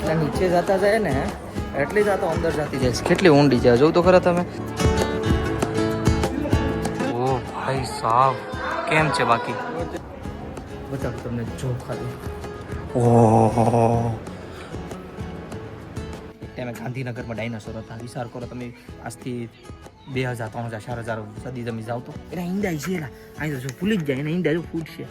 એટલા નીચે જતા જાય ને એટલી જ આ તો અંદર જતી જાય કેટલી ઊંડી જાય જોઉં તો ખરા તમે ઓ ભાઈ સાહેબ કેમ છે બાકી બતાવો તમને જો ખાલી ઓહો ટાઈમે ગાંધીનગરમાં ડાયનાસોર હતા વિચાર કરો તમે આજથી 2000 3000 4000 સદી તમે જાવ તો એના ઈંડા છે એલા અહીં તો ભૂલી જ જાય એના ઈંડા જો ફૂટશે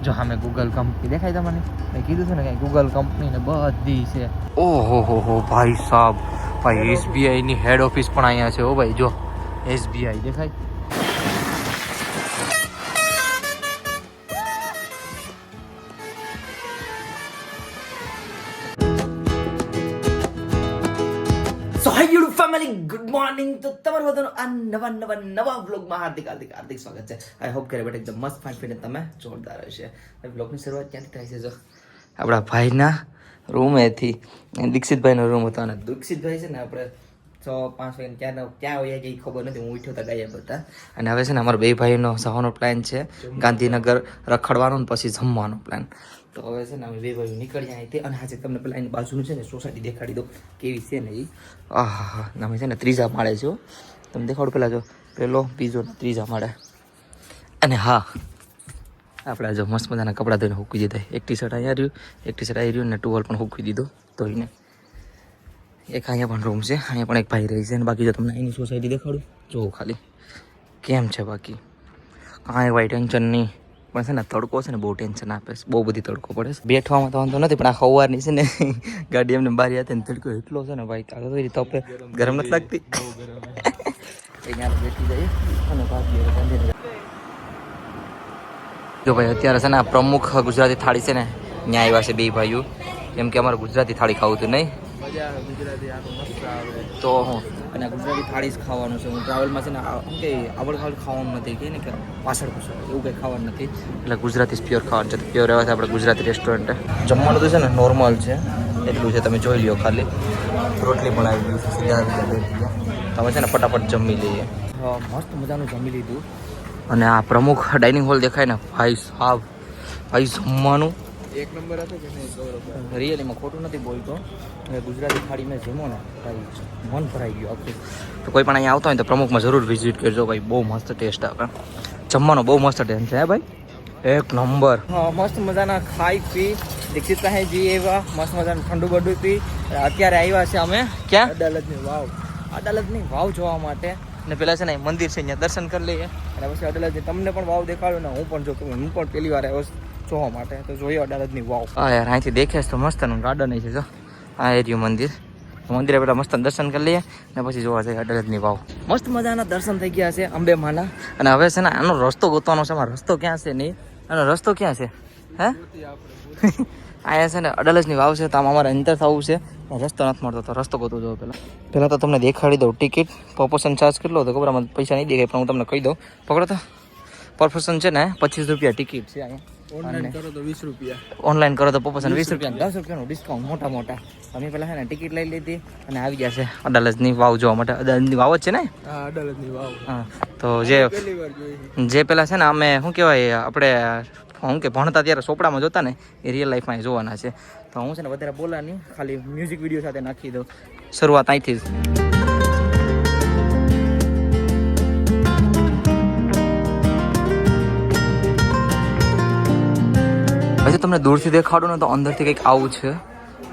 જો અમે ગૂગલ કંપની દેખાય તમને મેં કીધું છે ને કે ગૂગલ કંપની ને બધી છે ઓહો હો ભાઈ સાહેબ ભાઈ એસબીઆઈ ની હેડ ઓફિસ પણ અહીંયા છે ઓ ભાઈ જો એસબીઆઈ દેખાય સો હાય યુટ્યુબ ફેમિલી ગુડ મોર્નિંગ તો તમારું બધાનું આ નવા વ્લોગમાં હાર્દિક સ્વાગત છે આઈ હોપ કે બેટા એકદમ મસ્ત ફાઇન ફિટ તમે જોરદાર હશે વ્લોગની શરૂઆત ક્યાંથી થાય છે જો આપણા ભાઈના રૂમેથી દીક્ષિતભાઈનો રૂમ હતો અને દીક્ષિતભાઈ છે ને આપણે 6-5 વાગે ક્યાં હોઈએ કે ખબર નથી હું ઉઠ્યો હતા ગાયબ હતા અને હવે છે ને અમારા બે ભાઈનો જવાનો પ્લાન છે ગાંધીનગર રખડવાનો ને પછી જમવાનો પ્લાન તો હવે છે ને અમે બે ભાઈઓ નીકળી અહીંથી અને આજે તમને પેલા એની બાજુનું છે ને સોસાયટી દેખાડી દો કેવી છે ને એ આહા અમે છે ને 3જા માળે છો તમે દેખાડો પેલા જો પેલો બીજો 3જા માળે અને હા આપણે જો મસ્ત મજાના કપડાં ધોઈને સૂકવી દીધા એક ટી શર્ટ અહીંયા રહ્યું એક ટી શર્ટ આવી રહ્યું ને ટુવલ પણ સૂકવી દીધો ધોઈને એક અહીંયા પણ રૂમ છે અહીંયા પણ એક ભાઈ રહી છે અને બાકી જો તમને એની સોસાયટી દેખાડું જો ખાલી કેમ છે બાકી કાંઈ વાઈ ટેન્શન નહીં પણ છે ને તડકો છે ને બહુ ટેન્શન આપે છે બહુ બધી તડકો પડે છે બેઠવામાં તો વાંધો નથી પણ આ સવારની છે ને ગાડી એમને બારી હતી ને તડકો એટલો છે ને ભાઈ તારો તપે ગરમ નથી લાગતી અહીંયા બેઠી જઈએ અને ભાગીએ ગાંધીનગર જો ભાઈ અત્યારે છે ને આ પ્રમુખ ગુજરાતી થાળી છે ને ત્યાં આવ્યા છે બે ભાઈઓ કેમ કે અમારે ગુજરાતી થાળી ખાવું હતું નહીં તો હું અને ગુજરાતી થાળી જ ખાવાનું છે હું ટ્રાવેલમાં છે ને કે આવડ ખાવાનું નથી કે ને કે પાછળ એવું કંઈ ખાવાનું નથી એટલે ગુજરાતી જ પ્યોર ખાવાનું છે તો પ્યોર રહેવાથી આપણે ગુજરાતી રેસ્ટોરન્ટે જમવાનું તો છે ને નોર્મલ છે એટલું છે તમે જોઈ લ્યો ખાલી રોટલી પણ આવી ગયું છે સીધા તમે છે ને ફટાફટ જમી લઈએ મસ્ત મજાનું જમી લીધું અને આ પ્રમુખ ડાઇનિંગ હોલ દેખાય ને ભાઈ સાહેબ ભાઈ જમવાનું એક નંબર હતો કે નહીં રિયલીમાં ખોટું નથી બોલતો હવે ગુજરાતી થાળી મેં જમો ને ભાઈ મન ભરાઈ ગયું આખું તો કોઈ પણ અહીંયા આવતો હોય તો પ્રમુખમાં જરૂર વિઝિટ કરજો ભાઈ બહુ મસ્ત ટેસ્ટ આવે જમવાનો બહુ મસ્ત ટેસ્ટ છે હે ભાઈ એક નંબર હા મસ્ત મજાના ખાઈ પી દીક્ષિત સાહેબજી એવા મસ્ત મજાનું ઠંડુ બડું પી અત્યારે આવ્યા છે અમે ક્યાં અદાલતની વાવ જોવા માટે ને પેલા છે ને મંદિર છે અહીંયા દર્શન કરી લઈએ અને પછી અદાલતની તમને પણ વાવ દેખાડ્યું ને હું પણ જો હું પણ પહેલી વાર આવ્યો જોવા માટે તો જોઈએ અડાલજની વાવ હા યાર અહીંથી દેખે તો મસ્તનું ગાર્ડન છે જો આ એરિયું મંદિરે પેલા મસ્ત દર્શન કરી લઈએ ને પછી જોવા જઈએ અડાલજની વાવ મસ્ત મજાના દર્શન થઈ ગયા છે અંબે માના અને હવે છે ને આનો રસ્તો ગોતવાનો છે આમાં રસ્તો ક્યાં છે નહીં આનો રસ્તો ક્યાં છે હે અહીંયા છે ને અડાલજની વાવ છે તો આમાં અમારે અંતર થવું છે રસ્તો નથી મળતો તો રસ્તો ગોતવો જોઈએ પહેલાં તો તમને દેખાડી દઉં ટિકિટ પર પર્સન ચાર્જ કેટલો હતો ખબર આમાં પૈસા નહીં દેખાય પણ હું તમને કહી દઉં પકડો તો પર પર્સન છે ને 25 રૂપિયા ટિકિટ છે અહીંયા ઓનલાઈન કરો તો 20 રૂપિયા ઓનલાઈન કરો તો પર્સન 20 રૂપિયા 10 રૂપિયાનું ડિસ્કાઉન્ટ મોટા અમે પેલા છે ને ટિકિટ લઈ લીધી અને આવી ગયા છે અડાલજની વાવ જોવા માટે અડાલજની વાવ જ છે ને હા અડાલજની વાવ હા તો જે પેલા છે ને અમે શું કહેવાય આપણે શું કે ભણતા ત્યારે ચોપડામાં જોતા ને એ રિયલ લાઈફમાં જોવાના છે તો હું છે ને વધારે બોલા નહીં ખાલી મ્યુઝિક વિડીયો સાથે નાખી દઉં શરૂઆત અહીંથી જ પછી તમને દૂરથી દેખાડું ને તો અંદરથી કંઈક આવું છે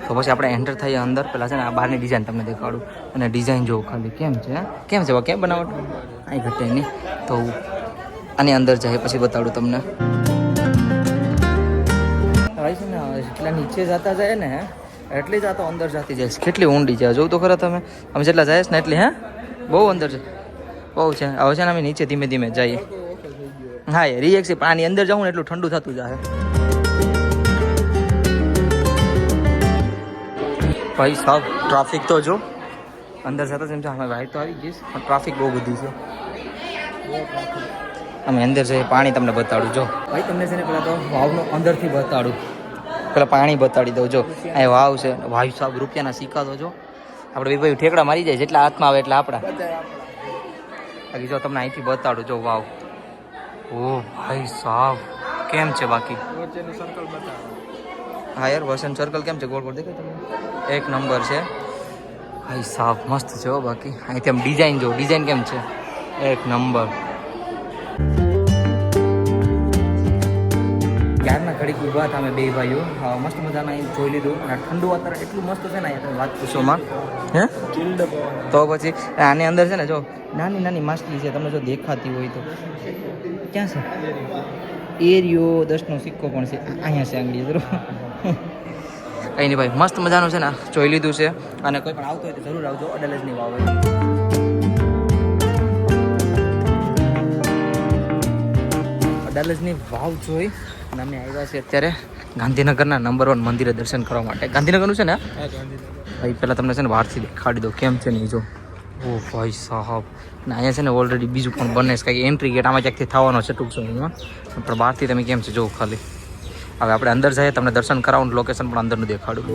તો પછી આપણે એન્ટર થઈએ અંદર પહેલાં છે ને આ બહારની ડિઝાઇન તમને દેખાડું અને ડિઝાઇન જોવું ખાલી કેમ છે કેમ બનાવટ અહીં ઘટે નહીં તો આની અંદર જાય પછી બતાડું તમને ભાઈ છે ને જેટલા નીચે જતા જાય ને એટલી જ આ તો અંદર જતી જાય કેટલી ઊંડી જાય જોઉં તો ખરા તમે અમે જેટલા જાય ને એટલી હે બહુ અંદર છે બહુ છે હવે છે ને અમે નીચે ધીમે ધીમે જઈએ હા એ રિએક્સ પણ આની અંદર જાઉં ને એટલું ઠંડુ થતું જાય ભાઈ સાહેબ ટ્રાફિક તો જો અંદર જતા જેમ છે અમે વાઈટ તો આવી ગઈશ પણ ટ્રાફિક બહુ બધી છે અમે અંદર જઈએ પાણી તમને બતાડું જો ભાઈ તમને છે ને પેલા તો વાવનું અંદરથી બતાડું પેલા પાણી બતાડી દઉં જો અહીં વાવ છે ભાઈ સાહેબ રૂપિયાના સિક્કા તો જો આપણે ભાઈ ઠેકડા મારી જાય જેટલા હાથમાં આવે એટલે આપણા બાકી જો તમને અહીંથી બતાડું જો વાવ ઓ ભાઈ સાહેબ કેમ છે બાકી? વચ્ચેનું સર્કલ બતાવો. હા યાર વસંત સર્કલ કેમ છે? ગોળ ગોળ દેખાય તમને? એક નંબર છે ભાઈ સાહેબ, મસ્ત છે હો. બાકી અહીંથી આમ ડિઝાઇન જો, ડિઝાઇન કેમ છે? એક નંબર. ક્યારના ઘડીક ઊભા હતા અમે બે ભાઈઓ, મસ્ત મજાના અહીં જોઈ લીધું. અને ઠંડુ વાતાવરણ એટલું મસ્ત છે ને અહીંયા, વાત પૂછોમાં. હે તો પછી આની અંદર છે ને જો નાની નાની માછલી છે, તમને જો દેખાતી હોય તો. ક્યાં છે? એરિયો 10નો સિક્કો પણ છે અહીંયા છે આંગળી જરૂર. કંઈ નહીં ભાઈ, મસ્ત મજાનું છે ને જોઈ લીધું છે. અને કોઈ પણ આવતો હોય તો જરૂર આવજો. અડાલજની વાવ. અડાલજની વાવ જોઈ અને અમે આવ્યા છીએ અત્યારે ગાંધીનગરના નંબર 1 મંદિરે દર્શન કરવા માટે. ગાંધીનગરનું છે ને ભાઈ, પહેલાં તમને છે ને બહારથી દેખાડી દો કેમ છે ને જો. ઓ ભાઈ સાહેબ, ને અહીંયા છે ને ઓલરેડી બીજું પણ બને છે, કંઈક એન્ટ્રી ગેટ આમાં ક્યાંકથી થવાનો છે ટૂંક સમયમાં. પણ બહારથી તમે કેમ છે જો ખાલી. હવે આપણે અંદર જઈએ, તમને દર્શન કરાવું, લોકેશન પણ અંદરનું દેખાડું.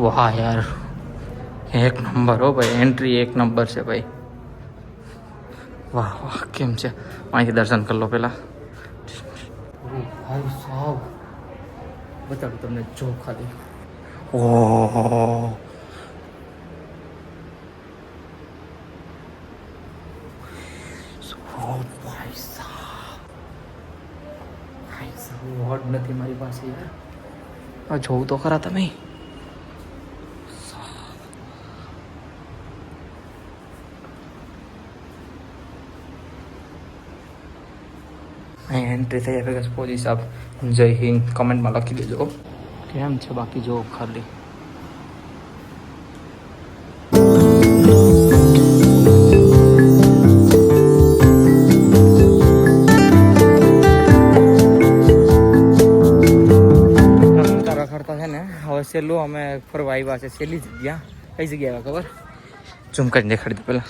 વાહ યાર, એક નંબર હો ભાઈ, એન્ટ્રી એક નંબર છે ભાઈ. વાહ વાહ, કેમ છે? અહીંથી દર્શન કરી લો પહેલાં. ભાઈ સાહેબ બતાડું તમને જો ખાલી. ઓહ ભાઈ સાહેબ, વર્ડ નથી મારી પાસે યાર. આ જોવું તો ખરા તમે. અહીં એન્ટ્રી થઈ ભેગા પોલીસ સાહેબ જય હિન્દ કમેન્ટમાં લખી દેજો કેમ છે. બાકી જો ખાલી રખડતા છે ને. હવે સહેલું અમે ફરવા આવ્યા છે સહેલી જગ્યા. કઈ જગ્યા આવ્યા ખબર? ઝૂમ કરીને દેખાડી દો પહેલાં.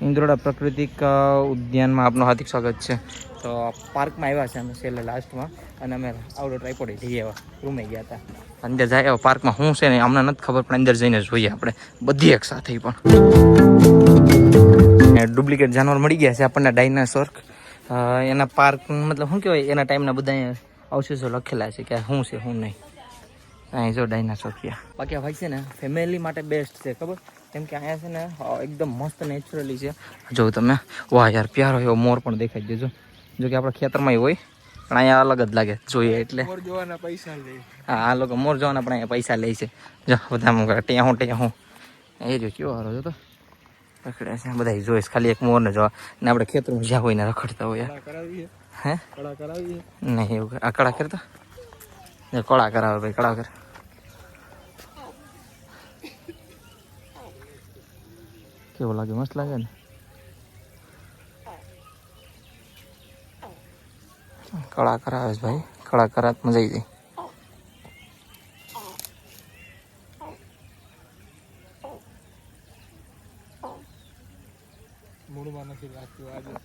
ઇન્દ્રોડા પ્રાકૃતિક ઉદ્યાનમાં આપનું હાર્દિક સ્વાગત છે. તો પાર્કમાં આવ્યા છે અમે છેલ્લે લાસ્ટમાં. અને અમે આવડો ટ્રાયપોડ જઈ આવ્યા, રૂમે ગયા હતા. અંદર જાય પાર્કમાં શું છે ને અમને નથી ખબર, પણ અંદર જઈને જોઈએ આપણે બધી એક સાથે. પણ ડુપ્લિકેટ જાનવર મળી ગયા છે આપણને, ડાયનાસોર. એના પાર્ક મતલબ શું કહેવાય, એના ટાઈમના બધા અવશેષો લખેલા છે કે શું છે શું નહીં. અહીં જો ડાયનાસોર ક્યાં. બાકી આ ભાઈ છે ને ફેમિલી માટે બેસ્ટ છે ખબર, કેમ કે અહીંયા છે ને એકદમ મસ્ત નેચરલી છે. જો તમે વાહ યાર, પ્યારો એવો મોર પણ દેખાઈ દેજો. જો કે આપણા ખેતરમાં હોય પણ અહીંયા અલગ જ લાગે જોઈએ એટલે. મોર જોવાના પૈસા લે. હા, આ લોકો મોર જોવાના પણ અહીંયા પૈસા લે છે. જો બધા ટેહું ટેહું એ જો કેવો હારો જો તો રખડે છે બધા જોઈશ. ખાલી એક મોરને જોવા ને આપણે ખેતરમાં જ્યાં હોય ને રખડતા હોય. હે કળા કરાવીએ નહીં એવું આ કળા કરતા કળા કરાવે ભાઈ, કળા કરે. કેવું લાગે? મસ્ત લાગે ને. કળા કરાવે છે ભાઈ, કળા કરાત મજા આવી જાય.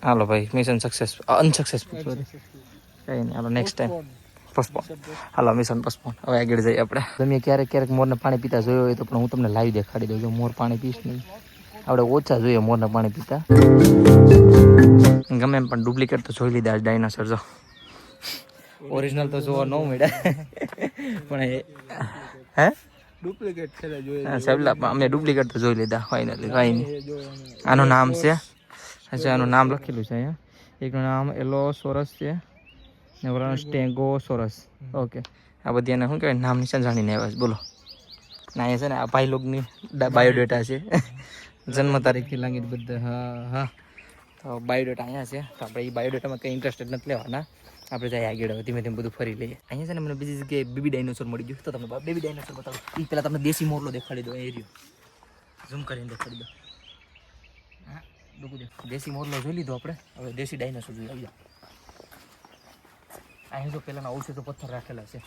હાલો ભાઈ, મિશન સક્સેસ અનસક્સેસફુલ સોરી કઈ નહીં. હાલો નેક્સ્ટ ટાઈમ પોસ્ટપોન. હાલો મિશન પોસ્ટપોન. હવે આગળ જઈએ આપણે. તમે ક્યારેક ક્યારેક મોરને પાણી પીતા જોયો હોય તો પણ હું તમને લાઈવ દેખાડી દઉં. જો મોર પાણી પીશ નહીં, આપણે ઓછા જોઈએ મોરને પાણી પીતા. ગમે એમ પણ ડુપ્લિકેટ તો જોઈ લીધા ડાયનાસોર. જો ઓરિજિનલ તો જોવા ન મળ્યા પણ હે ડુપ્લિકેટ છે અમે ડુપ્લિકેટ તો જોઈ લીધા ફાઇનલી. કાંઈ નહીં. આનું નામ છે, અચ્છા આનું નામ લખેલું છે અહીંયા. એકનું નામ એલોસોરસ છે ને ઓલાનું સ્ટેગોસોરસ. ઓકે, આ બધી એને શું કહેવાય નામ નિશાન જાણીને આવ્યા છે. બોલો ના અહીંયા છે ને આ ભાઈ લોગની બાયોડેટા છે, જન્મ તારીખથી લાગી બધા. હા હા, તો બાયોડેટા અહીંયા છે. તો આપણે એ બાયોડેટામાં કંઈ ઇન્ટરેસ્ટેડ નથી લેવાના. આપણે જાય આગળ ધીમે ધીમે બધું ફરી લઈએ. અહીંયા છે ને મને બીજી જગ્યાએ બેબી ડાયનોસોર મળી ગયું. તો તમને બેબી ડાયનોસોર બતાવો. એ પહેલાં તમને દેશી મોરલો દેખાડી દો. એરિયો ઝૂમ કરીને દેખાડી દો. હા દેશી મોરલો જોઈ લીધો આપણે. હવે દેશી ડાયનોસોર જોઈ આવ્યા. અહીં જો પહેલાંના ઔષધો પથ્થર રાખેલા છે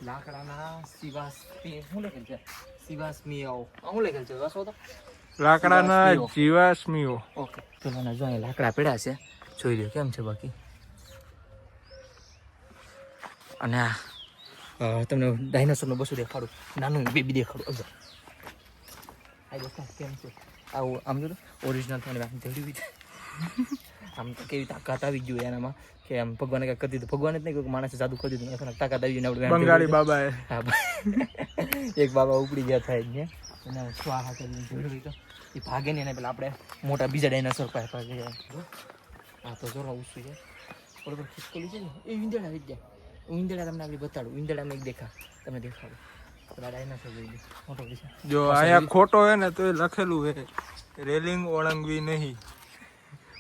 લાકડાના. શિવાસ્મી શું લખેલ છે? શિવાસ્મીઓ શું લખેલ છે? વાસો તો લાકડાના જીવાશ્મીઓ. ઓકે, પેલાના જો અહીં લાકડા પડ્યા છે, જોઈ લો કેમ છે બાકી. અને આ તમને ડાયનાસોરનું બસું દેખાડું, નાનું બેબી દેખાડું. આ દોસ્તો કેમ છે આવું આમ જો ઓરિજિનલ થઈને આમ ધડ્યું છે આમ તો કેવી તાકાત આવી ગયું એનામાં કે આમ ભગવાને કંઈક કરી દીધું ભગવાને જ નહીં કોઈ માણસે જાદુ કરી દીધું એમાં તાકાત આવી ગઈ આપણે બંગાળી બાબાએ હા એક બાબા ઉપડી ગયા થાય ને એને સ્વાહા કરીને જોડવી તો એ ભાગે ને એને પેલા આપણે મોટા બીજા ડાયનાસોર પાસે ભાગે હા તો જોરો ઉસું છે બરોબર ખિસકોલી છે ને એ ઈંદડા આવી ગયા ઈંદડા તમને આપણે બતાડું ઈંદડામાં એક દેખા તમને દેખાડું પેલા ડાયનાસોર જોઈ લે મોટો વિશે જો અહીંયા ખોટો હે ને તો એ લખેલું હે રેલિંગ ઓળંગવી નહીં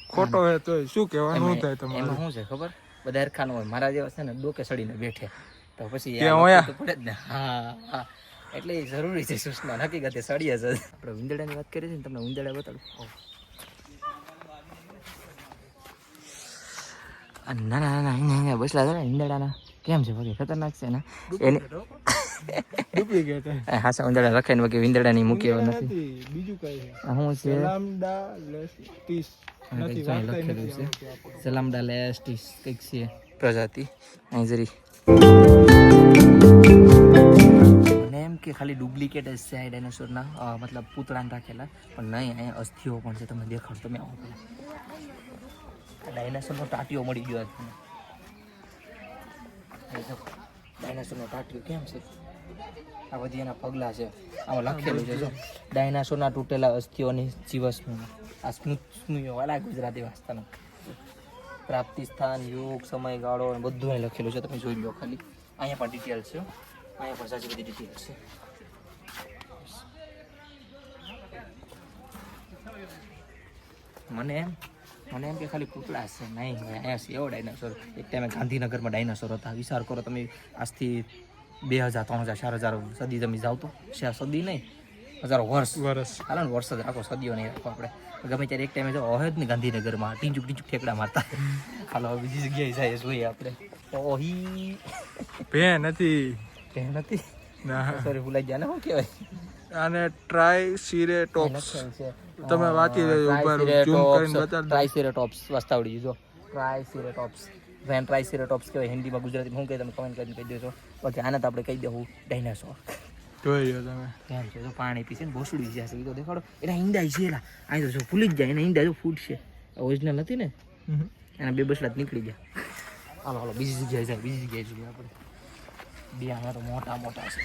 ખોટો હે તો શું કહેવાનું થાય તમારે એમાં શું છે ખબર બધા હરખાનું હોય મારા જેવા છે ને ડોકે સડીને બેઠે તો પછી તો પડે જ ને હા હા એટલે એ જરૂરી છે સૂચના હકીકતે સળીએ છે આપણે ઉંદરડાની વાત કરીએ છીએ ને તમને ઉંદરડા બતાડું ના ના ના અહીંયા બસલા હતા ને ઉંદરડાના કેમ છે બાકી ખતરનાક છે ને એની ડુપ્લિકેટ હા સા ઉંદરડા લખાઈને બાકી ઉંદરડાની મૂકી નથી બીજું કઈ છે શું છે સલામડા લેસ્ટિસ નથી વાંચતા નથી સલામડા લેસ્ટિસ કંઈક છે પ્રજાતિ અહીં જરી મને એમ કે ખાલી ડુપ્લિકેટ જ છે આ ડાયનાસોરના મતલબ પૂતળાને રાખેલા પણ નહીં અહીંયા અસ્થિઓ પણ છે તમને દેખાડો તમે આવો પેલા ડાયનાસોરનો ટાટિયો મળી ગયો ડાયનાસોરનો ટાટિયો કેમ છે આ બધી એના પગલા છે આમાં લખેલું છે જો ડાયનાસોરના તૂટેલા અસ્થિઓની જીવસ્મૃતિ આ સ્મૃતિઓ વાળા ગુજરાતી ભાષાનું પ્રાપ્તિ સ્થાન યુગ સમયગાળો અને બધું અહીં લખેલું છે તમે જોઈ લો ખાલી અહીંયા પણ ડિટેલ છે અહીંયા પણ સાચી બધી ડિટેલ છે મને એમ કે ખાલી પૂતળા છે નહીં અહીંયા છે એવો ડાયનાસોર એક ટાઈમે ગાંધીનગરમાં ડાયનાસોર હતા વિચાર કરો તમે આજથી 2000 3000 4000 સદી તમે જાવ તો સદી નહીં હજારો વર્ષ હાલો ને વર્ષ જ રાખો સદીઓ નહીં રાખો આપણે ગમે ત્યારે એક ટાઈમે જો હોય જ ને ગાંધીનગરમાં ટીંચુક ઠેકડા મારતા હાલો બીજી જગ્યાએ જાય જોઈએ આપણે ઓહી ભે નથી ના સોરી ભૂલાઈ ગયા ને શું કહેવાય આને ટ્રાયસીરેટોપ્સ તમે વાંચી લેજો ઉપર ઝૂમ કરીને બતાડો ટ્રાયસીરેટોપ્સ વાસ્તાવડી જો ટ્રાયસીરેટોપ્સ વેન ટ્રાયસીરેટોપ્સ કહેવાય હિન્દીમાં ગુજરાતીમાં શું કહે તમે કમેન્ટ કરીને કહી દેજો બાકી આને તો આપણે કહી દેવું ડાયનાસોર જોઈ લો તમે કેમ છે જો પાણી પીશે ને ભોસડી જશે એ તો દેખાડો એના ઈંડા છે એલા અહીં તો જો ફૂલી જ જાય એના ઈંડા જો ફૂટ છે ઓરિજિનલ નથી ને એના બે બસલા જ નીકળી ગયા હાલો હાલો બીજી જગ્યાએ જાય બીજી જગ્યાએ જોઈએ આપણે બે આમાં તો મોટા છે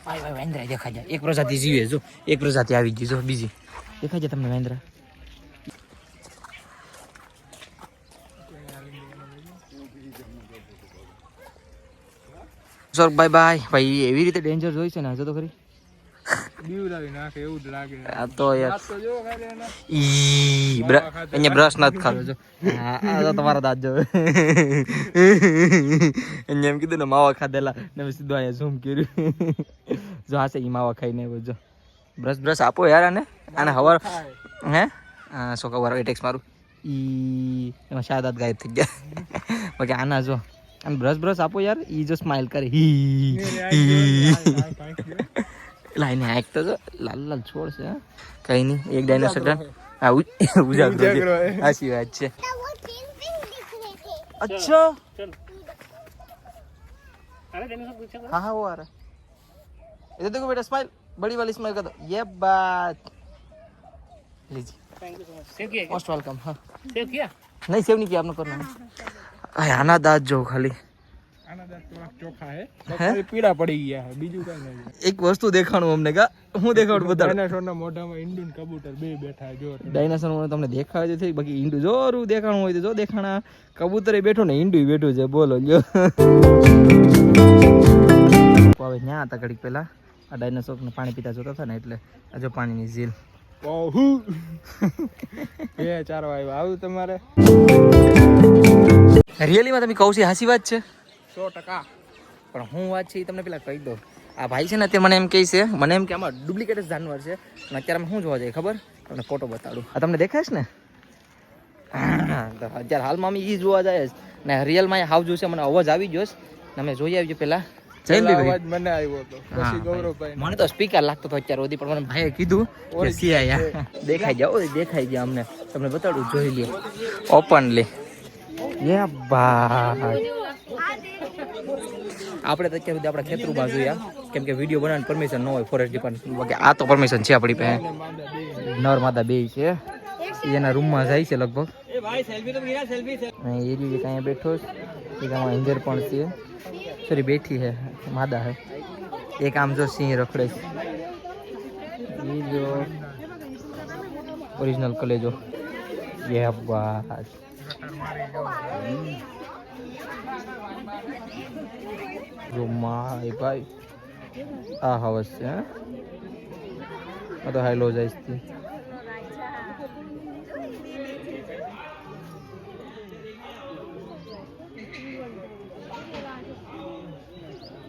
ભાઈ વેન્દ્રા દેખાઈ જાય એક પ્રજાતિ જીવે જો એક પ્રજાતિ આવી ગઈ જો બીજી દેખાય છે તમને વેન્દ્રા સર બાય ભાઈ એવી રીતે ડેન્જર જોઈ છે ને હજુ તો ખરી બીવડાવી નાખે એવું જ લાગે આ તો યાર તો જો ખાલી એના અહીંયા બ્રશ નથી ખાતો જો આ તો તમારા દાંત જો અહીંયા એમ કીધું ને માવા ખાધેલા ને સીધું અહીંયા ઝૂમ કર્યું જો હાસે ઈ માવા ખાઈને જો બ્રશ આપો યાર આને હવાર હે શું ખબર એટેક્સ મારું ઈ એમાં શાયદ દાંત ગાયબ થઈ ગયા બાકી આના જો આમ બ્રશ આપો યાર ઈ જો સ્માઈલ કરે લાઈને આંખ તો લાલ છોડ છે કઈ નહીં એક ડાયનાસોર ઉજાગરો સાચી વાત છે अच्छा हाँ हाँ वो आ रहा है इधर देखो बेटा स्माइल बड़ी वाली स्माइल कर दो ये बात लीजिए thank you so much save किया मोस्ट वेलकम हाँ सेव किया नहीं सेव नहीं किया आपने करना है आना दांत जो खाली આના દાંત થોડા ચોખા હે ખાલી પીડા પડી ગયા હે બીજું કઈ નહીં એક વસ્તુ દેખાણું અમને કા હું દેખાડું બધા ડાયનાસોરના મોઢામાં ઈંડુ ને કબૂતર બે બેઠા જો ડાયનાસોર તમને દેખાય છે બાકી ઈંડુ જોરું દેખાણું હોય તો જો દેખાણા કબૂતરે બેઠો ને ઈંડુ બેઠું છે બોલો લ્યો હવે ન્યા હતા ઘડીક પહેલા આ ડાયનાસોર ને પાણી પીતા જોતા હતા ને એટલે આ જો પાણીની ઝીલ ઓહુ બે ચાર વાગ્યા આવું તમારે રિયલીમાં તમે કહું છે હાસી વાત છે 100% પણ હું વાત છે એ તમને પેલા કહી દઉં આ ભાઈ છે ને અત્યારે મને એમ કહે છે મને એમ કે આમાં ડુપ્લિકેટ જ જાનવર છે અને અત્યારે અમે શું જોવા જઈએ ખબર તમને ફોટો બતાડું આ તમને દેખાય છે ને અત્યારે હાલમાં અમે એ જોવા જાય ને રિયલમાં હાવ જોશે મને અવાજ આવી ગયો ને અમે જોઈ આવજો પેલા અવાજ મને આવ્યો હતો પછી ગૌરવભાઈ મને તો સ્પીકર લાગતો હતો અત્યારે સુધી પણ મને ભાઈએ કીધું કે સિયા દેખાઈ ગયા અમને તમને બતાડું જોઈ લે ઓપનલી યે ભાઈ આપણે તો અત્યાર સુધી આપણા ખેતરું બાજુ કેમ કે વિડીયો બનાવવાની પરમિશન ન હોય ફોરેસ્ટ ડિપાર્ટમેન્ટ બાકી આ તો પરમિશન છે આપણી પાસે નર માદા બે છે એના રૂમમાં જાય છે લગભગ એ કાંઈ બેઠો છે ઇન્જર પણ છે સોરી બેઠી છે માદા હે એક આમ જો સિંહ રખડે છે એ જો ઓરિજિનલ કલેજો ये बात जो माय भाई आ हवस છે આ તો હાઈલો જાય છે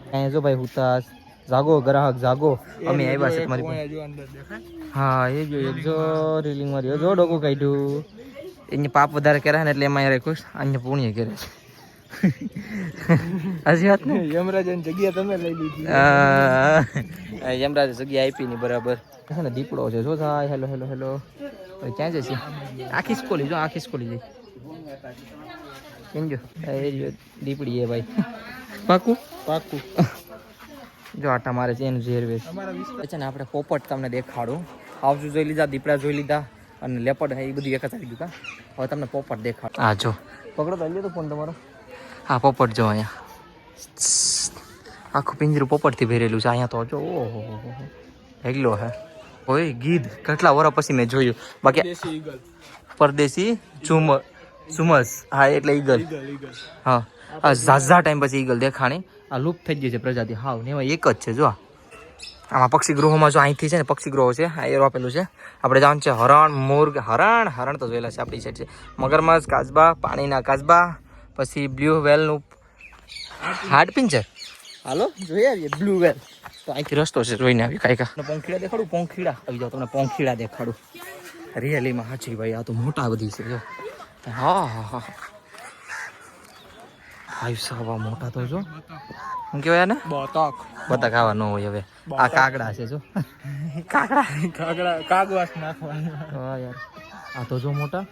અહીં જો ભાઈ હુતાસ જાગો ગ્રાહક જાગો અમે આવ્યા છે તમારી હા એ જો એક જો રીલિંગ મારી જો ડોકો કાઢ્યું એને પાપ વધારે કર્યા ને એટલે એમાં યાર ખુશ અન્ય પુણ્ય કરે છે હજી વાત ને યમરાજની જગ્યા તમે લઈ લીધી યમરાજ જગ્યા આપી ની બરાબર છે ને દીપડો છે જો થાય હેલો હેલો હેલો ક્યાં છે આખી સ્કોલી જો આખી સ્કોલી જાય કેમ જો એ દીપડી એ ભાઈ પાકું પાકું જો આટા મારે છે એનું ઝેરવેશ છે ને આપણે પોપટ તમને દેખાડું હાવજુ જોઈ લીધા દીપડા જોઈ લીધા અને લેપડ એ બધી એક જ આવી ગયું હવે તમને પોપટ દેખાડો હા જો પકડો તો લ્યો તો ફોન તમારો હા પોપટ જો અહીંયા આખું પિંજરું પોપટથી ભરેલું છે અહીંયા તો જો ઓહો હેગલો હે ઓય ગીધ કેટલા વર્ષ પછી મેં જોયું બાકી પરદેશી ચુમસ હા એટલે ઈગલ હા ઝાઝા ટાઈમ પછી ઈગલ દેખાણી આ લુપ્ત થઈ ગઈ છે પ્રજાતિ હાવ ને એમાં એક જ છે જો આમાં પક્ષી ગૃહોમાં જો અહીંથી છે ને પક્ષી ગૃહો છે આ એ આપેલું છે આપણે જવાનું છે હરણ મોર હરણ તો જોયેલા છે આપણી સાઈડ છે મગરમચ્છ કાચબા પાણીના કાચબા પછી બ્લુ વેલનું હાર્ડ પિંજર હાલો જોઈએ આવીએ બ્લુ વેલ તો અહીંથી રસ્તો છે જોઈને આવી કાંઈ પોંખીડા દેખાડું પોંખીડા આવી જાઓ તમને પોંખીડા દેખાડું રિયલીમાં હાચી ભાઈ આ તો મોટા બધી છે જો હા હા હા ભાઈ સાહેબ આ મોટા તો જો શું કહેવાય ને બતક ખાવા ન હોય હવે આ કાગડા છે જો કાગવાસ નાખવાનું હા યાર આ તો જો મોટા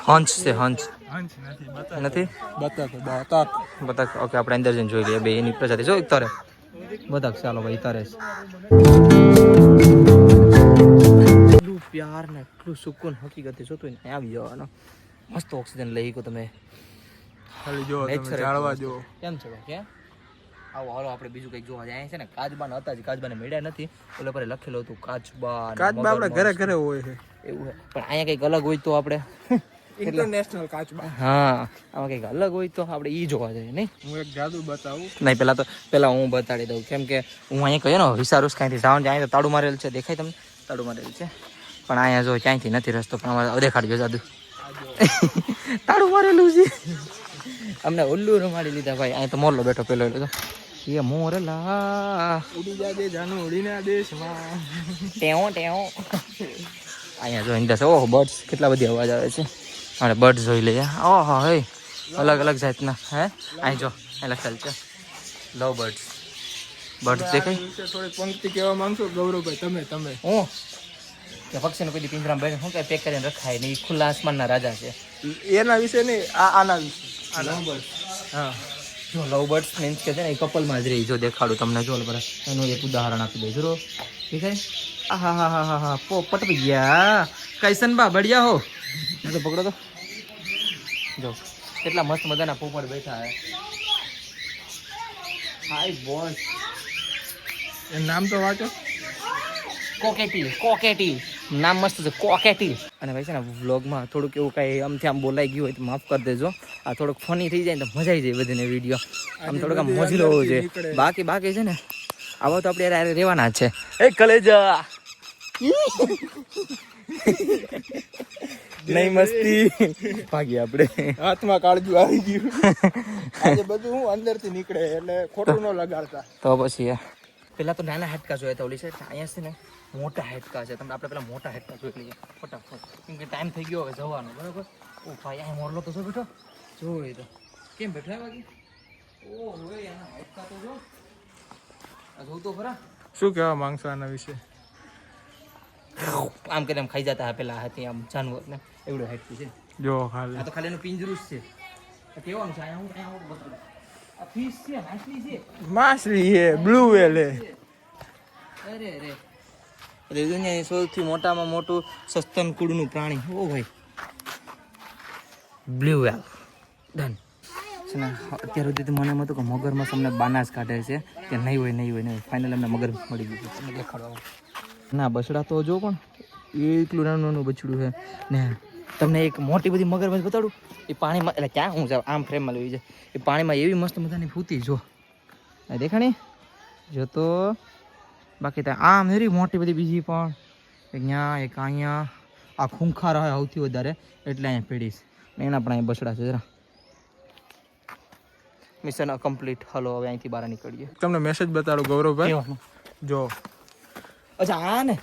હંસ છે હંસ નથી બતક ઓકે આપણે અંદર જઈને જોઈ લઈએ બે એની પ્રજાતિ જો તરે બતક ચાલો ભાઈ તરે એટલું પ્યાર ને એટલું સુકૂન હકીકતે જોતું ને આવી જવાનો મસ્ત ઓક્સિજન લઈ ગયો તમે ખાલી જો જાળવા જો કેમ છે ભાઈ ક્યાં આવો હાલો આપણે બીજું કંઈક જોવા જાય છે ને કાચબા હતા જ કાચબાને મળ્યા નથી એટલે પર લખેલું હતું કાચબા આપણે ઘરે ઘરે હોય છે એવું છે પણ અહીંયા કંઈક અલગ હોય તો આપણે ઇન્ટરનેશનલ કાચબા હા આમાં કંઈક અલગ હોય તો આપણે ઈ જોવા જઈએ નહીં હું એક જાદુ બતાવું નહીં પહેલા હું બતાડી દઉં કેમ કે હું અહીંયા કહ્યું ને વિચારું કાંઈથી જવાનું અહીંયા તો તાળું મારેલ છે દેખાય તમને તાળું મારેલ છે પણ અહીંયા જો ક્યાંયથી નથી રસ્તો પણ અમારે દેખાડજો જાદુ તાળું મારેલું છે અમને ઉલ્લુ રમાડી લીધા ભાઈ અહીં તો મોરલો બેઠો પેલો લીધો એ મોરલા ઉડી જાજે જાનુ ઉડીના દેશમાં ટેઓ અહીંયા જો ઇન્ડસ ઓહો બર્ડ્સ કેટલા બધી અવાજ આવે છે અને બર્ડ્સ જોઈ લઈએ ઓહો હે અલગ અલગ જાતના હે અહીં જો અહીં લખેલ છે લવ બર્ડ્સ દેખાય થોડી પંક્તિ કહેવા માંગશો ગૌરવભાઈ તમે હું કે પક્ષીનું કોઈ પિંજરામાં બેઠે શું કે પેક કરીને રખાય ને એ ખુલ્લા આસમાનના રાજા છે એના વિશે નહીં આના વિશે હા જો લવ બર્ડ્સ મીન્સ કે છે ને એ કપલમાં જ રહી જો દેખાડું તમને જો બરાબર એનું એક ઉદાહરણ આપી દે જરો ઠીક છે હા હા હા હા હા પોપટ ભૈયા કૈસન બા બઢિયા હો તો પકડો તો જો કેટલા મસ્ત મજાના પોપટ બેઠા હે હાય બોસ એ નામ તો વાંચો કોકેટી નામ મસ્ત છે કોકેટી અને ભાઈ છે ને વ્લોગમાં થોડુંક એવું કાંઈ આમથી આમ બોલાઈ ગયું હોય તો માફ કરી દેજો આ થોડુંક ફની થઈ જાય ને તો મજા આવી જાય બધીને વિડીયો આમ થોડુંક આમ મોજલો હોવો જોઈએ બાકી છે ને આવા તો આપણે યાર રહેવાના જ છે એ કલેજા નહીં મસ્તી ભાગી આપણે હાથમાં કાળજું આવી ગયું આજે બધું હું અંદરથી નીકળે એટલે ખોટું ન લગાડતા તો પછી પેલા તો નાના હાડકા જોયા હતા ઓલી સાઈડ અહીંયા છે ને મોટા હાડકા છે તમને આપણે પેલા મોટા હાડકા જોઈ લઈએ ફટાફટ કેમ કે ટાઈમ થઈ ગયો હવે જવાનો બરાબર ઓ ભાઈ અહીંયા મોરલો તો જો બેઠો જોઈ તો કેમ બેઠો બાકી ઓ હોય આના હાડકા તો જો આ જોઉં તો ખરા શું કહેવા માંગશો આના વિશે આમ કરીને ખાઈ જતા પેલા હતી આમ જાનવર ને એવડું હાડકું છે જો ખાલી આ તો ખાલી એનું પિંજરું જ છે કેવાનું છે અહીંયા હું આ ફિશ છે, માછલી છે. માછલી હે, બ્લુ વેલ હે. અરે રે. એટલે દુનિયાની સૌથી મોટામાં મોટું સસ્તન કુળનું પ્રાણી. ઓ ભાઈ. બ્લુ વેલ. ડન. છે ને અત્યાર સુધી તો મને એમ હતું કે મગરમચ્છ અમને બાના જ કાઢે છે કે નહીં હોય. ફાઇનલ અમને મગરમચ્છ મળી ગયું તમને દેખાડવા. ના બછડા તો જો પણ એટલું નાનું બછડું છે ને. તમને એક મોટી બધી મગરમચ્છ બતાડું. એ પાણીમાં એટલે ક્યાં હું જાઉં આમ ફ્રેમમાં લેવી છે. એ પાણીમાં એવી મસ્ત મજાની ફૂતી જો દેખાણી જો તો. બાકી તો આમ એરી મોટી બધી બીજી પણ અહીંયા એક અહીંયા આ ખૂંખાર હોય સૌથી વધારે એટલે અહીંયા પેઢીશ ને એના પણ અહીંયા બસડા છે જરા. Mission complete. હલો હવે અહીંથી બહાર નીકળીએ. તમને મેસેજ બતાડો ગૌરવભાઈ જો. અચ્છા આ ને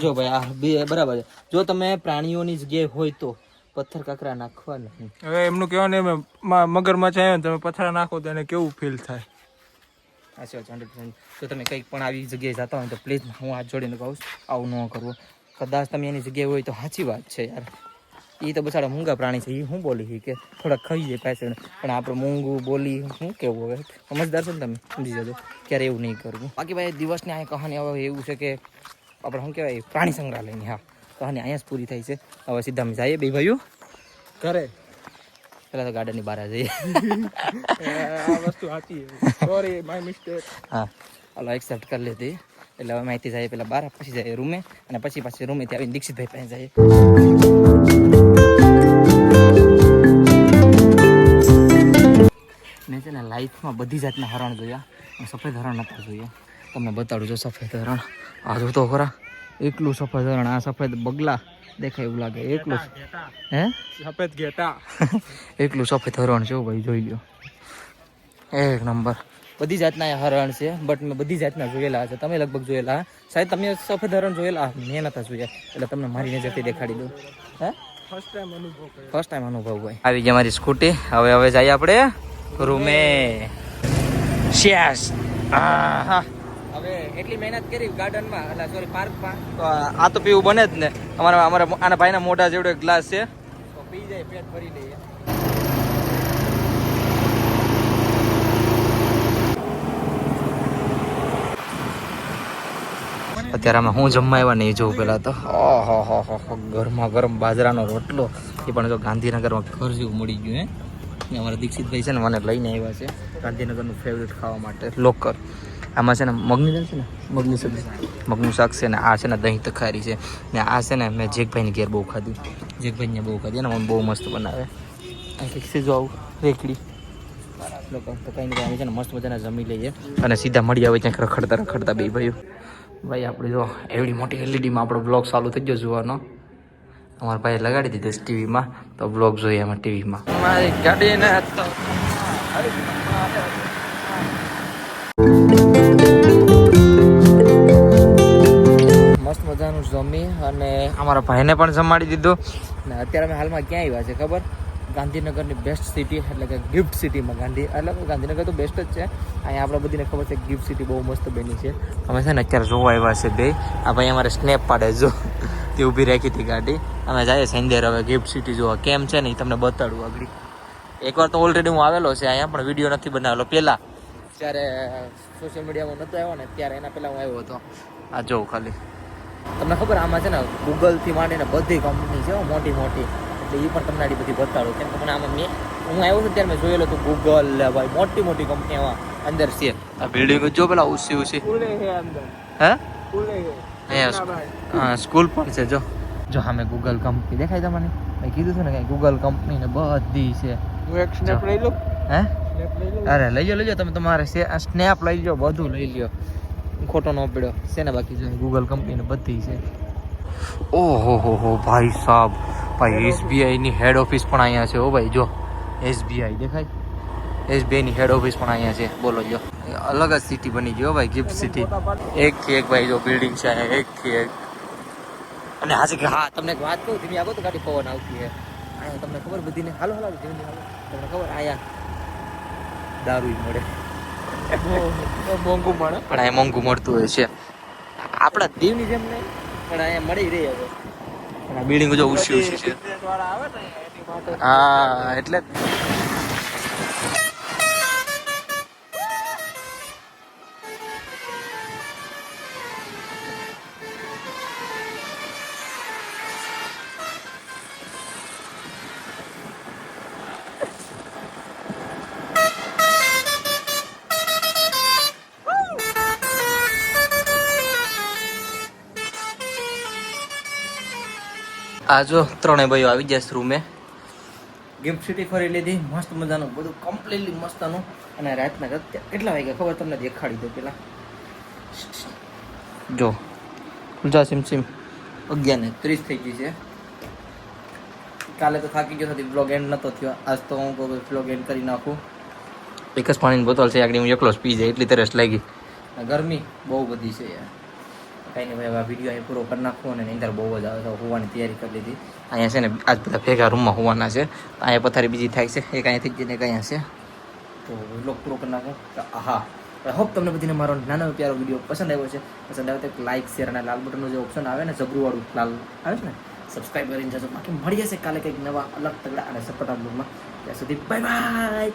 જો ભાઈ આ બે બરાબર છે. જો તમે પ્રાણીઓની જગ્યાએ હોય તો પથ્થર કાંકરા નાખવા નહીં. હવે એમનું કહેવાનું મગરમચ્છ આવ્યો ને તમે પથ્થર નાખો તો એને કેવું ફીલ થાય. સાચી વાત 100%. જો તમે કંઈક પણ આવી જગ્યાએ જતા હોય તો પ્લીઝ હું હાથ જોડીને કહું આવું ન કરવું. કદાચ તમે એની જગ્યાએ હોય તો સાચી વાત છે યાર. એ તો બસાડા મૂંગા પ્રાણી છે. એ શું બોલી કે થોડાક ખાઈ જાય પાછળ પણ આપણે મૂંગું બોલી શું કેવું હવે સમજદાર છો ને તમે સમજી જજો ક્યારે એવું નહીં કરવું. બાકી ભાઈ દિવસની આ કહાની હવે એવું છે કે આપણે શું કહેવાય પ્રાણી સંગ્રહાલયની હા કહાની અહીંયા જ પૂરી થાય છે. હવે સીધા અમે જઈએ બે ભાઈઓ કરે પહેલાં તો ગાર્ડનની બહાર જઈએ. આ વસ્તુ સાચી છે. Sorry my mistake. હા હાલો એક્સેપ્ટ કરી લેતી. એટલે હવે અહીંથી જઈએ પહેલાં બહાર પછી જઈએ રૂમે અને પછી રૂમેથી આવીને દીક્ષિતભાઈ પાસે જઈએ. મેં છે ને લાઈફમાં બધી જાતના હરણ જોયા. સફેદ હરણ નહોતા જોયા. તમને બતાડું જો સફેદ હરણ આ જો તો ખરા એકલું સફેદ હરણ. આ સફેદ બગલા દેખાય એવું લાગે એકલું. હે સફેદ ઘેટા એકલું સફેદ હરણ છે ભાઈ જોઈ લ્યો. એક નંબર. બધી જાતના હરણ છે બટ મેં બધી જાતના જોયેલા છે. તમે લગભગ જોયેલા શાયદ તમે સફેદ હરણ જોયેલા મેં નતા જોયા એટલે તમને મારી નજરથી દેખાડી દઉં. હે ફર્સ્ટ ટાઈમ અનુભવ ભાઈ. આવી ગઈ મારી સ્કૂટી. હવે જઈએ આપણે રૂમે. શેસ હા હવે એટલી મહેનત કરી ગાર્ડનમાં એટલે સોરી પાર્કમાં તો આ તો પીવું બને જ ને. અમારા આના ભાઈના મોઢા જેવડો એક ગ્લાસ છે તો પી જાય પેટ ભરી લઈએ. અત્યારે અમે હું જમવા આવ્યા નહીં જોઉં પેલા તો ઓહો ગરમા ગરમ બાજરાનો રોટલો. એ પણ જો ગાંધીનગરમાં ઘર જેવું મળી ગયું હે. અમારા દીક્ષિતભાઈ છે ને મને લઈને આવ્યા છે ગાંધીનગરનું ફેવરેટ ખાવા માટે લોકર. આમાં છે ને મગની દાળ છે ને મગની સબ્જી મગનું શાક છે ને આ છે ને દહીં તખારી છે ને આ છે ને મેં જેકભાઈની ઘેર બહુ ખાધી. જેકભાઈને બહુ ખાધી ને મને બહુ મસ્ત બનાવે. આ કંઈક છે જો આવું રેકડી લોકો તો કંઈ નહીં અમે છે ને મસ્ત મજાના જમી લઈએ અને સીધા મળી આવે ત્યાં રખડતા બે ભાઈઓ. ભાઈ આપણે જો એવડી મોટી એલઈડીમાં આપણો બ્લોગ ચાલુ થઈ ગયો જોવાનો. અમારા ભાઈએ લગાડી દીધો ટીવીમાં તો બ્લોગ જોઈએ એમાં ટીવીમાં. મારી ગાડીને મસ્ત મજાનું જમી અને અમારા ભાઈને પણ જમાડી દીધું. ને અત્યારે અમે હાલમાં ક્યાં આવ્યા છે ખબર? ગાંધીનગરની બેસ્ટ સિટી એટલે કે ગિફ્ટ સિટીમાં. ગાંધીનગર તો બેસ્ટ જ છે. અહીંયા આપણે બધીને ખબર છે ગિફ્ટ સિટી બહુ મસ્ત બની છે. અમે છે ને અત્યારે જોવા આવ્યા છે બે. આ ભાઈ અમારે સ્નેપ પાડે જો તે ઊભી રાખી હતી ગાડી. અમે જઈએ સંદેર હવે ગિફ્ટ સિટી જોવા કેમ છે ને એ તમને બતાડું આગળ. એકવાર તો ઓલરેડી હું આવેલો છે અહીંયા પણ વિડીયો નથી બનાવેલો. પહેલાં જ્યારે સોશિયલ મીડિયામાં નહોતો આવ્યો ને ત્યારે એના પહેલાં હું આવ્યો હતો. આ જોઉં ખાલી તમને ખબર આમાં છે ને ગૂગલથી માંડીને બધી કંપની છે મોટી મોટી એટલે એ પણ તમને આડી બધી બતાડો. કેમ કે મને આમાં હું આવ્યો છું ત્યારે મેં જોયેલો હતું ગૂગલ ભાઈ મોટી મોટી કંપની એમાં અંદર છે. આ બિલ્ડિંગ જો પેલા ઊંચી હે અહીંયા સ્કૂલ પણ છે જો સામે ગૂગલ કંપની દેખાય તમને? મેં કીધું છે ને કંઈ ગૂગલ કંપની ને બધી છે. હું એક સ્નેપ લઈ લઉં. હે અરે લઈ લો તમે તમારે સ્નેપ લઈ લો બધું લઈ લ્યો. ખોટો ન પડ્યો છે ને બાકી જો ગૂગલ કંપની ને બધી છે. ઓહો ભાઈ સાહેબ ભાઈ એસબીઆઈની હેડ ઓફિસ પણ અહીંયા છે. ઓ ભાઈ જો એસબીઆઈ દેખાય? એસબીઆઈની હેડ ઓફિસ પણ અહીંયા છે. બોલો જો અલગ જ સિટી બની ગયો ભાઈ ગિફ્ટ સિટી. એકથી એક ભાઈ જો બિલ્ડિંગ છે અહીંયા એકથી એક. અને આજે કે હા તમને એક વાત કહું ધીમી આગો તો ગાડી પવન આવતી છે અહીંયા તમને ખબર બધીને હાલો ધીમી હાલો તમને ખબર અહીંયા દારૂ મળે મોંઘું મળે પણ અહીંયા મોંઘું મળતું હોય છે. આપણા દીવની જેમ નહીં પણ અહીંયા મળી રહી હવે. અને આ બિલ્ડિંગ જો ઊંચી છે. હા એટલે આ જો ત્રણેય ભાઈઓ આવી જશે રૂમે. ગિફ્ટ સિટી ફરી લીધી, મસ્ત મજાનું બધું કમ્પ્લીટલી મસ્તનું. અને રાતના કેટલા વાગ્યા ખબર તમને દેખાડી દો પેલા. જો ખુલજા સિમ 11:30 થઈ ગઈ છે. કાલે તો થાકી ગયો હતી, બ્લોગ એન્ડ નતો થયો. આજ તો હું બ્લોગ એન્ડ કરી નાખું. એક જ પાણીની બોટલ છે, આગળ હું એકલો જ પી જાય એટલી તરસ લાગી. ગરમી બહુ બધી છે યાર. કાંઈ નહીં ભાઈ, હવે વિડીયો અહીં પૂરો કરી નાખું. અને નીંદર બહુ જ આવે તો હોવાની તૈયારી કરી લીધી. અહીંયા છે ને આજ બધા ભેગા રૂમમાં હોવાના છે. અહીંયા પથારી બીજી થાય છે, એક અહીંયાથી જ ને અહીંયા છે. તો વ્લોગ પૂરો કરી નાખું. હા, હોપ તમને બધીને મારો નાનો પ્યારો વિડીયો પસંદ આવ્યો છે. પસંદ આવે તો લાઇક, શેર અને લાલ બટનનું જે ઓપ્શન આવે ને, જબરુવાળું લાલ આવે છે ને, સબસ્ક્રાઈબ કરીને જજો. બાકી મળી જશે કાલે કંઈક નવા અલગ તગડા અને સપોર્ટ બ્લોગમાં. ત્યાં સુધી બાય બાય.